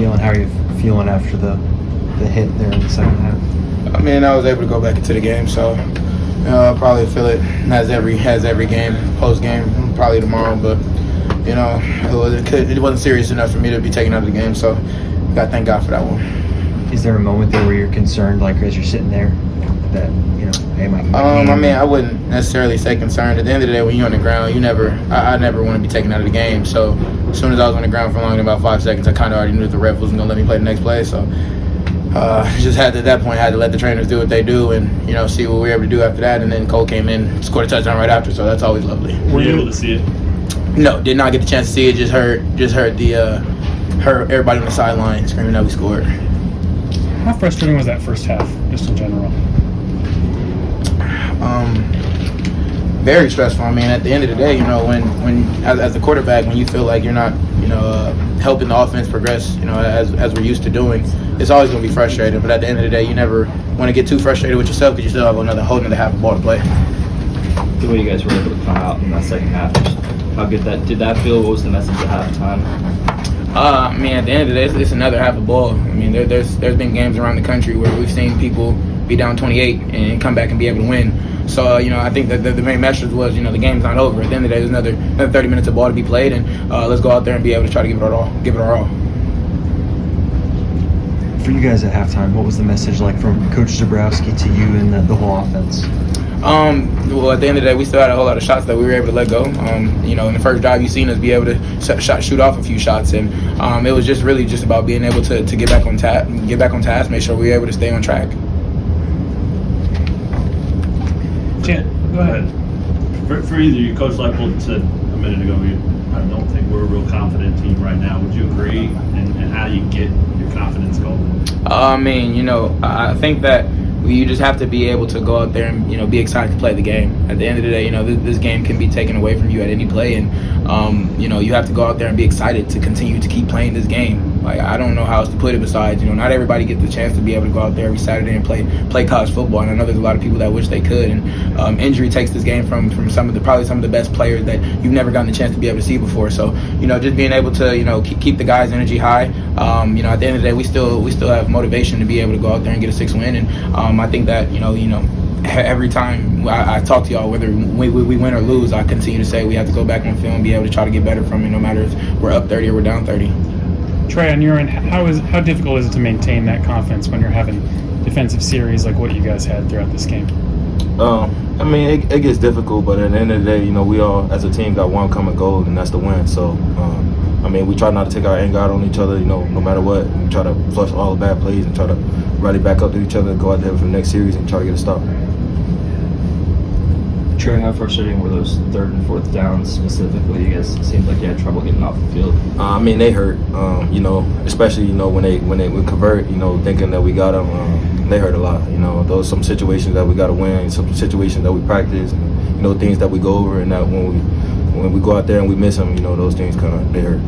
Jalon, how are you feeling after the hit there in the second half? I mean, I was able to go back into the game, so I'll probably feel it as every game, post game, probably tomorrow. But it wasn't serious enough for me to be taken out of the game, so I got to thank God for that one. Is there a moment there where you're concerned, like as you're sitting there, that hey, my I mean, I wouldn't necessarily say concerned. At the end of the day, when you're on the ground, I never want to be taken out of the game. So as soon as I was on the ground for longer than about 5 seconds, I kind of already knew that the ref wasn't going to let me play the next play. So just had to, at that point, had to let the trainers do what they do and see what we were able to do after that. And then Cole came in, scored a touchdown right after. So that's always lovely. Were you able to see it? No, did not get the chance to see it. Just heard heard everybody on the sideline screaming that we scored. How frustrating was that first half, just in general? Very stressful. I mean, at the end of the day, when as a quarterback, when you feel like you're not, helping the offense progress, as we're used to doing, it's always going to be frustrating. But at the end of the day, you never want to get too frustrated with yourself because you still have whole another half of ball to play. The way you guys were able to come out in that second half, how good did that feel? What was the message at halftime? I mean, at the end of the day, it's another half a ball. I mean, there's been games around the country where we've seen people be down 28 and come back and be able to win. So, I think that the main message was, the game's not over. At the end of the day, there's another 30 minutes of ball to be played, and let's go out there and be able to try to give it our all. For you guys at halftime, what was the message like from Coach Zabrowski to you and the whole offense? Well, at the end of the day, we still had a whole lot of shots that we were able to let go. In the first drive, you've seen us be able to shoot off a few shots, and it was just really just about being able to get back on task, make sure we were able to stay on track. Jan, go ahead. For either you, Coach Leipold said a minute ago, I don't think we're a real confident team right now. Would you agree? And how do you get your confidence going? I think that you just have to be able to go out there and be excited to play the game. At the end of the day, this game can be taken away from you at any play, and you have to go out there and be excited to continue to keep playing this game. Like, I don't know how else to put it besides not everybody gets the chance to be able to go out there every Saturday and play college football. And I know there's a lot of people that wish they could. And injury takes this game from probably some of the best players that you've never gotten the chance to be able to see before. So just being able to keep the guys' energy high. At the end of the day, we still have motivation to be able to go out there and get a 6 win. And I think that every time I talk to y'all, whether we win or lose, I continue to say we have to go back on film and be able to try to get better from it, no matter if we're up 30 or we're down 30. Trey, on your end, how difficult is it to maintain that confidence when you're having defensive series like what you guys had throughout this game? It gets difficult, but at the end of the day, we all as a team got one common goal, and that's the win. So, we try not to take our anger out on each other, no matter what. We try to flush all the bad plays and try to rally back up to each other, go out there for the next series and try to get a stop. Trey, how frustrating were those third and fourth downs specifically? You guys seemed like you had trouble getting off the field. They hurt. Especially when they would convert. Thinking that we got them, they hurt a lot. Those some situations that we got to win, some situations that we practice, things that we go over, and that when we go out there and we miss them, those things they hurt.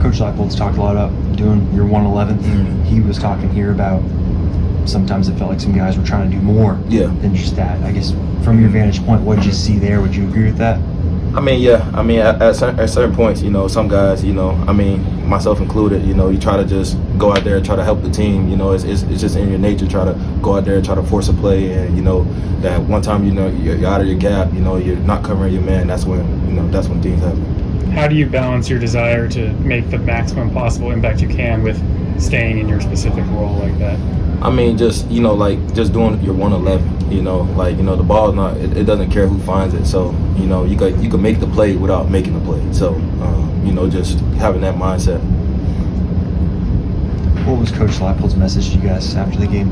Coach Leipold's talked a lot about doing your 111th. Mm-hmm. He was talking here about sometimes it felt like some guys were trying to do more than just that. I guess from your vantage point, what did you see there? Would you agree with that? At certain points, some guys, myself included, you try to just go out there and try to help the team. It's just in your nature, try to go out there and try to force a play. And, that one time, you're out of your gap, you're not covering your man. That's when things happen. How do you balance your desire to make the maximum possible impact you can with staying in your specific role like that? Just doing your 111, the ball is not, it doesn't care who finds it. So, you can make the play without making the play. So, just having that mindset. What was Coach Leipold's message to you guys after the game?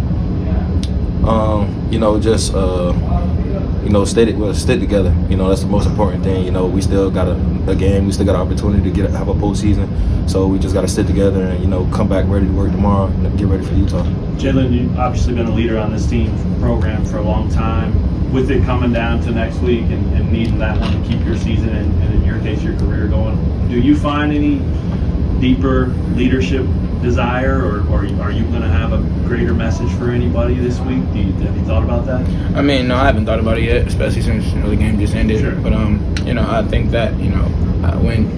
Stick together. That's the most important thing. We still got a game. We still got an opportunity to have a postseason. So we just got to stick together and, come back ready to work tomorrow and get ready for Utah. Jalon, you've obviously been a leader on this team program for a long time. With it coming down to next week and needing that one to keep your season and in your case, your career going, do you find any deeper leadership desire, or are you going to have a greater message for anybody this week? Have you thought about that? No, I haven't thought about it yet, especially since the game just ended. Sure. But I think that when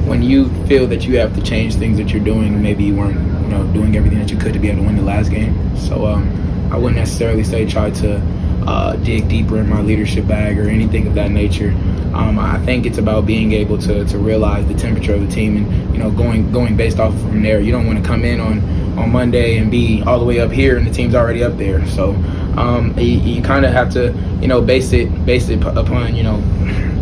when you feel that you have to change things that you're doing, maybe you weren't, doing everything that you could to be able to win the last game. So I wouldn't necessarily say try to dig deeper in my leadership bag or anything of that nature. I think it's about being able to realize the temperature of the team and going based off from there. You don't want to come in on Monday and be all the way up here and the team's already up there. So you kind of have to base it upon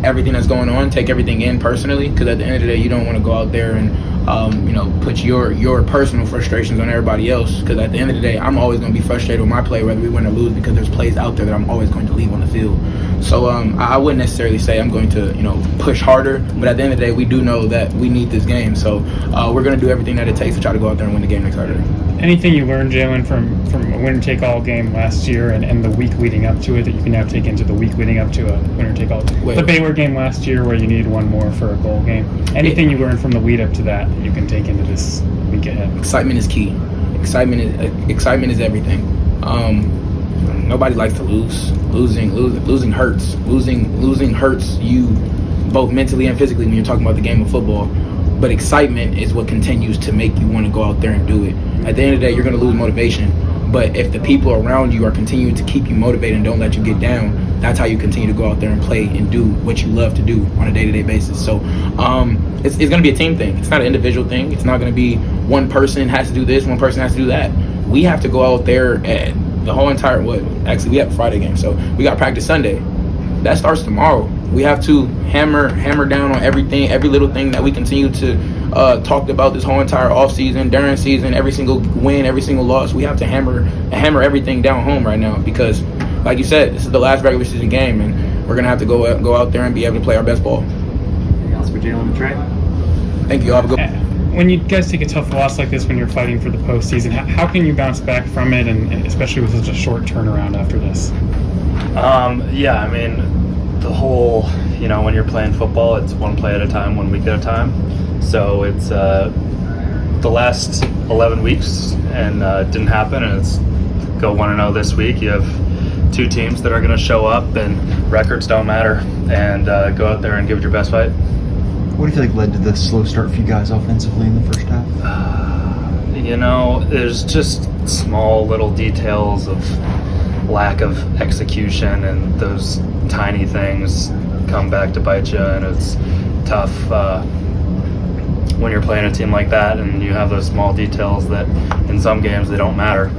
everything that's going on, take everything in personally, because at the end of the day you don't want to go out there and put your personal frustrations on everybody else, because at the end of the day I'm always going to be frustrated with my play whether we win or lose, because there's plays out there that I'm always going to leave on the field. So I wouldn't necessarily say I'm going to push harder, but at the end of the day we do know that we need this game, so we're going to do everything that it takes to try to go out there and win the game next Saturday. Anything you learned, Jalon, from a winner-take-all game last year and the week leading up to it that you can now take into the week leading up to a winner-take-all? The Baylor game last year where you needed one more for a bowl game. Anything you learned from the lead up to that you can take into this week ahead? Excitement is key. Excitement is everything. Nobody likes to lose. Losing hurts. Losing hurts you both mentally and physically when you're talking about the game of football. But excitement is what continues to make you want to go out there and do it. At the end of the day, you're going to lose motivation. But if the people around you are continuing to keep you motivated and don't let you get down, that's how you continue to go out there and play and do what you love to do on a day-to-day basis. So it's going to be a team thing. It's not an individual thing. It's not going to be one person has to do this, one person has to do that. We have to go out there and the whole entire actually we have a Friday game, so we got practice Sunday. That starts tomorrow. We have to hammer down on everything, every little thing that we continue to talk about this whole entire offseason, during season, every single win, every single loss. We have to hammer everything down home right now, because, like you said, this is the last regular season game, and we're gonna have to go out there and be able to play our best ball. Anything else for Jalon and Trey? Thank you. Have a good. When you guys take a tough loss like this when you're fighting for the postseason, how can you bounce back from it, and especially with such a short turnaround after this? Yeah, I mean, the whole, when you're playing football, it's one play at a time, 1 week at a time. So it's the last 11 weeks and it didn't happen, and it's go 1-0 this week. You have two teams that are going to show up, and records don't matter, and go out there and give it your best fight. What do you feel like led to the slow start for you guys offensively in the first half? There's just small little details of lack of execution, and those tiny things come back to bite you, and it's tough when you're playing a team like that and you have those small details that in some games they don't matter,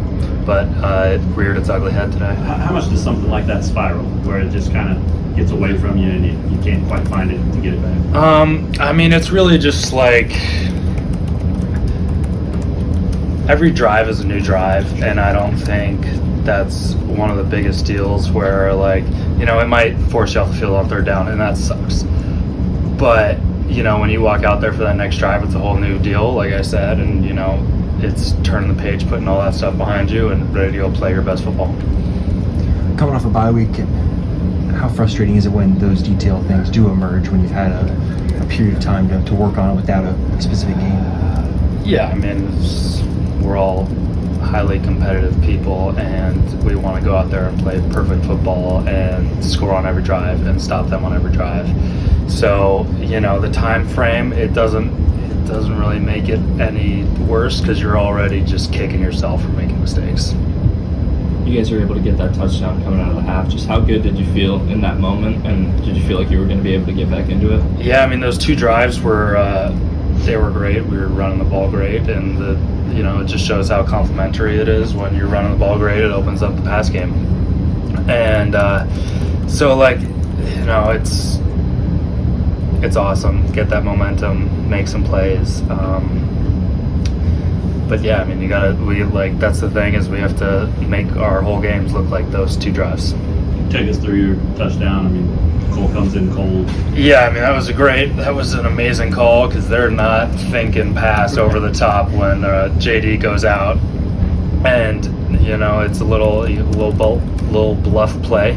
but it reared its ugly head today. How much does something like that spiral, where it just kind of gets away from you and you can't quite find it to get it back? I mean, it's really just like every drive is a new drive, and I don't think that's one of the biggest deals where, it might force you off the field on third down, and that sucks. But, when you walk out there for that next drive, it's a whole new deal, like I said, and, it's turning the page, putting all that stuff behind you, and ready to go play your best football. Coming off a bye week, how frustrating is it when those detail things do emerge when you've had a period of time to work on it without a specific game? Yeah, I mean, we're all highly competitive people, and we want to go out there and play perfect football and score on every drive and stop them on every drive. So, the time frame, it doesn't really make it any worse, because you're already just kicking yourself for making mistakes. You guys were able to get that touchdown coming out of the half. Just how good did you feel in that moment, and did you feel like you were going to be able to get back into it? Yeah, I mean, those two drives were they were great. We were running the ball great, and it just shows how complimentary it is when you're running the ball great. It opens up the pass game, and so it's awesome. Get that momentum, make some plays. But yeah, I mean, that's the thing, is we have to make our whole games look like those two drives. Take us through your touchdown. I mean, Cole comes in cold. Yeah, I mean, that was an amazing call, because they're not thinking pass over the top when JD goes out, and it's a little bluff play,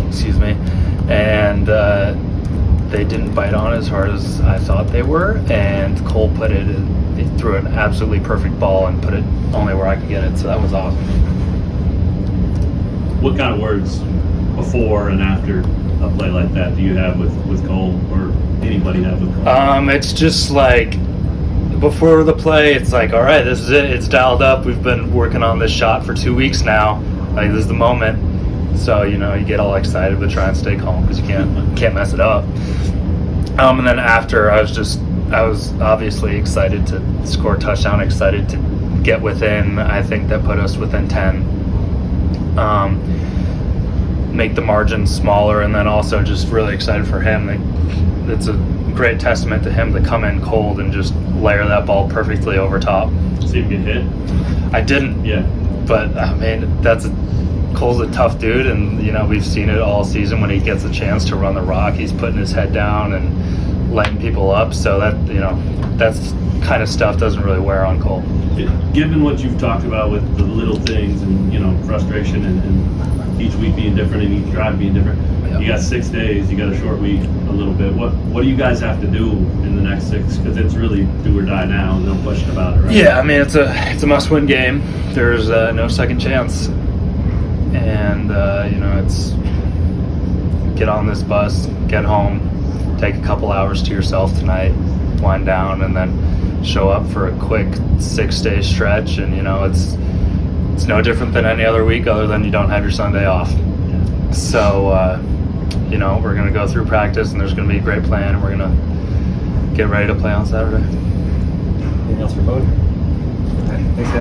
and they didn't bite on as hard as I thought they were, and Cole he threw an absolutely perfect ball and put it only where I could get it, so that was awesome. What kind of words before and after a play like that do you have with Cole, or anybody have with Cole? It's just like, before the play, it's like, all right, this is it. It's dialed up. We've been working on this shot for 2 weeks now. Like, this is the moment. So, you get all excited, but try and stay calm because you can't mess it up. And then after, I was obviously excited to score a touchdown, excited to get within. I think that put us within 10. Make the margin smaller, and then also just really excited for him. It's a great testament to him to come in cold and just layer that ball perfectly over top. See him get hit? I didn't. Yeah. But, I mean, Cole's a tough dude, and, we've seen it all season when he gets a chance to run the rock. He's putting his head down and lighting people up. So that's kind of stuff doesn't really wear on Cole. Given what you've talked about with the little things and, frustration and each week being different and each drive being different, you got 6 days, you got a short week a little bit. What do you guys have to do in the next 6? Because it's really do or die now, no question about it, right? Yeah, I mean, it's a must-win game. There's no second chance. And, it's get on this bus, get home, take a couple hours to yourself tonight, wind down, and then show up for a quick 6-day stretch. And, it's no different than any other week other than you don't have your Sunday off. So, we're going to go through practice, and there's going to be a great plan, and we're going to get ready to play on Saturday. Anything else for Boden? Thanks, guys.